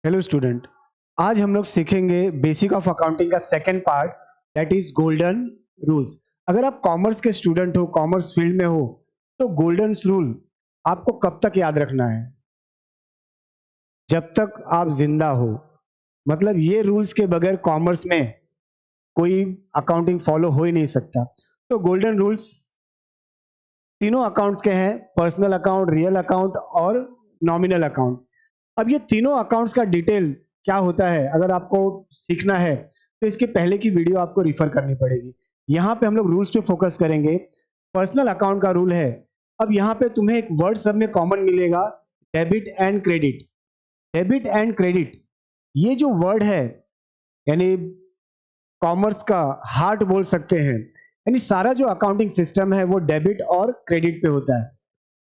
Hello student, आज हम लोग सीखेंगे बेसिक ऑफ अकाउंटिंग का second part, that is golden rules. अगर आप कॉमर्स के स्टूडेंट हो, कॉमर्स फील्ड में हो, तो गोल्डन रूल आपको कब तक याद रखना है? जब तक आप जिंदा हो। मतलब ये रूल्स के बगैर कॉमर्स में कोई अकाउंटिंग फॉलो हो ही नहीं सकता। तो गोल्डन रूल्स तीनों अकाउंट्स के हैं, पर्सनल अकाउंट, रियल अकाउंट और नॉमिनल अकाउंट। अब ये तीनों अकाउंट्स का डिटेल क्या होता है, अगर आपको सीखना है तो इसके पहले की वीडियो आपको रिफर करनी पड़ेगी। यहाँ पे हम लोग रूल्स पे फोकस करेंगे। पर्सनल अकाउंट का रूल है, अब यहाँ पे तुम्हें एक वर्ड सब में कॉमन मिलेगा, debit and credit. Debit and credit, ये जो वर्ड है यानी कॉमर्स का हार्ट बोल सकते हैं। यानी सारा जो अकाउंटिंग सिस्टम है वो डेबिट और क्रेडिट पे होता है।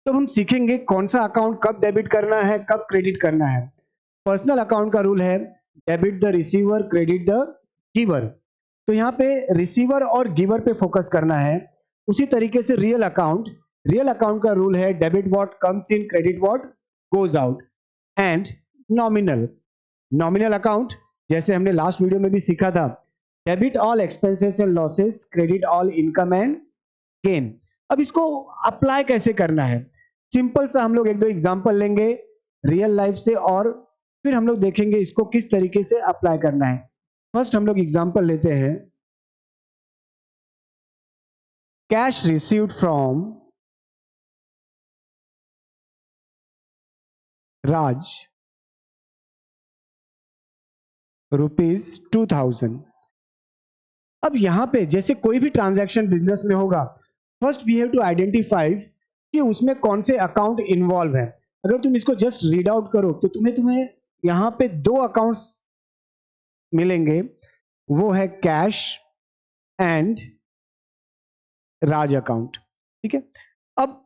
तो हम सीखेंगे कौन सा अकाउंट कब डेबिट करना है, कब क्रेडिट करना है। पर्सनल अकाउंट का रूल है debit the receiver, credit the giver. तो यहाँ पे रिसीवर और गिवर पे फोकस करना है। उसी तरीके से रियल अकाउंट का रूल है debit what comes in, credit what goes out. And nominal, nominal account जैसे हमने लास्ट वीडियो में भी सीखा था, debit all expenses and losses, credit all income and gain. अब इसको अप्लाई कैसे करना है, सिंपल सा हम लोग एक दो एग्जांपल लेंगे रियल लाइफ से और फिर हम लोग देखेंगे इसको किस तरीके से अप्लाई करना है। फर्स्ट हम लोग एग्जांपल लेते हैं, कैश रिसीव्ड फ्रॉम राज ₹2000। अब यहां पे जैसे कोई भी ट्रांजैक्शन बिजनेस में होगा, first we have to identify कि उसमें कौन से अकाउंट इन्वॉल्व है। अगर तुम इसको जस्ट रीड आउट करो तो तुम्हें यहां पे दो अकाउंट्स मिलेंगे, वो है कैश एंड राज अकाउंट। ठीक है, अब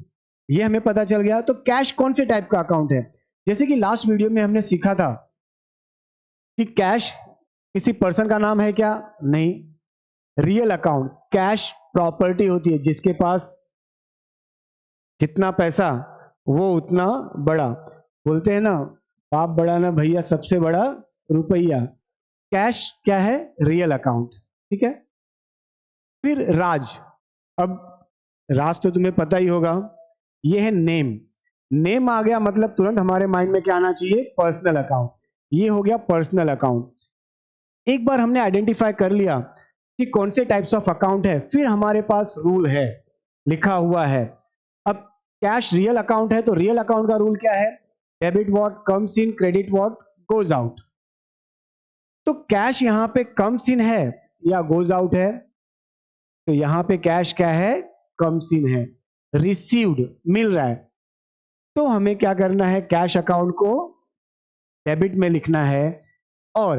ये हमें पता चल गया। तो कैश कौन से टाइप का अकाउंट है, जैसे कि लास्ट वीडियो में हमने सीखा था कि कैश किसी पर्सन का नाम है क्या? नहीं। रियल अकाउंट, कैश प्रॉपर्टी होती है, जिसके पास जितना पैसा वो उतना बड़ा। बोलते हैं ना, बाप बड़ा ना भैया, सबसे बड़ा रुपया। कैश क्या है? Real account. ठीक है, फिर राज। अब राज तो तुम्हें पता ही होगा, ये है नेम। नेम आ गया मतलब तुरंत हमारे माइंड में क्या आना चाहिए? Personal account. ये हो गया पर्सनल अकाउंट। एक बार हमने आइडेंटिफाई कर लिया कि कौन से टाइप्स ऑफ अकाउंट है, फिर हमारे पास रूल है, लिखा हुआ है। अब कैश रियल अकाउंट है तो रियल अकाउंट का रूल क्या है? Debit what comes in, credit what goes out. तो कैश यहां पे कम्स इन है या गोज आउट है? तो यहां पे कैश क्या है? कम्स इन है। रिसीव्ड मिल रहा है, तो हमें क्या करना है? कैश अकाउंट को डेबिट में लिखना है। और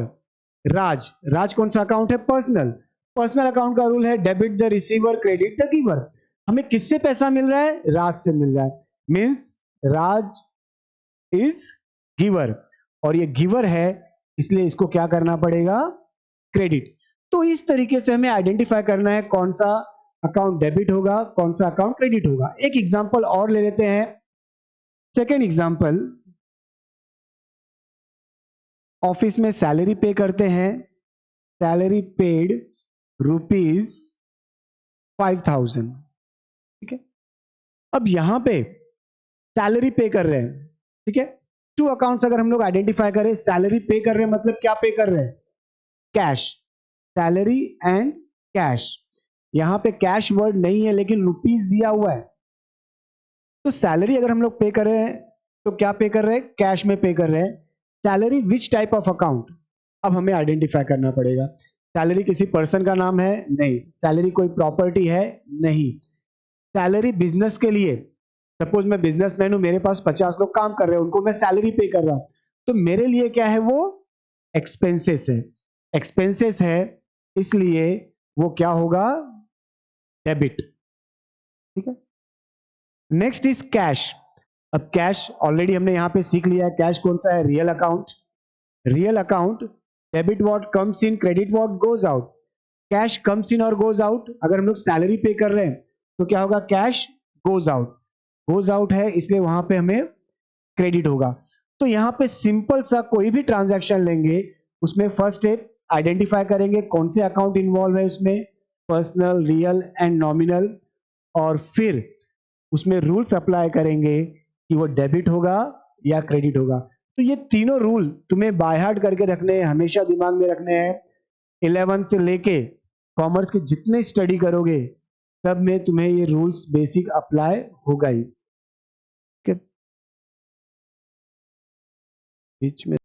राज, राज कौन सा अकाउंट है? पर्सनल। पर्सनल अकाउंट का रूल है debit the receiver, credit the giver. हमें किससे पैसा मिल रहा है? राज से मिल रहा है, मींस राज इज गिवर, और ये गिवर है इसलिए इसको क्या करना पड़ेगा? क्रेडिट। तो इस तरीके से हमें आइडेंटिफाई करना है कौन सा अकाउंट डेबिट होगा, कौन सा अकाउंट क्रेडिट होगा। एक एग्जांपल और ले लेते हैं, सेकेंड एग्जांपल। ऑफिस में सैलरी पे करते हैं, सैलरी पेड ₹5000। ठीक है, अब यहां पे सैलरी पे कर रहे हैं। ठीक है, टू अकाउंट्स अगर हम लोग आइडेंटिफाई करें, सैलरी पे कर रहे हैं मतलब क्या पे कर रहे हैं? Cash, salary and cash. यहां पे कैश वर्ड नहीं है लेकिन रुपीस दिया हुआ है, तो सैलरी अगर हम लोग पे कर रहे हैं तो क्या पे कर रहे हैं? कैश में पे कर रहे हैं। Salary which type of account, अब हमें आइडेंटिफाई करना पड़ेगा। सैलरी किसी पर्सन का नाम है? नहीं। सैलरी कोई प्रॉपर्टी है? नहीं। सैलरी बिजनेस के लिए, सपोज मैं बिजनेसमैन हूं, मेरे पास 50 लोग काम कर रहे हैं, उनको मैं सैलरी पे कर रहा हूं, तो मेरे लिए क्या है? वो एक्सपेंसेस है। एक्सपेंसेस है इसलिए वो क्या होगा? डेबिट। ठीक है, नेक्स्ट इज कैश। अब कैश ऑलरेडी हमने यहां पे सीख लिया है, कैश कौन सा है? Real account. Real account, debit what comes in, credit what goes out. Cash comes in और गोज आउट, अगर हम लोग सैलरी पे कर रहे हैं तो क्या होगा? Cash goes out. Goes out है इसलिए वहां पे हमें क्रेडिट होगा। तो यहाँ पे सिंपल सा कोई भी ट्रांजैक्शन लेंगे, उसमें फर्स्ट स्टेप आइडेंटिफाई करेंगे कौन से अकाउंट इन्वॉल्व है उसमें, पर्सनल, रियल एंड नॉमिनल, और फिर उसमें रूल्स अप्लाई करेंगे कि वो डेबिट होगा या क्रेडिट होगा। तो ये तीनों रूल तुम्हें बाय हार्ट करके रखने हैं, हमेशा दिमाग में रखने हैं। 11 से लेके कॉमर्स के जितने स्टडी करोगे सब में तुम्हें ये रूल्स बेसिक अप्लाई होगा ही। बीच में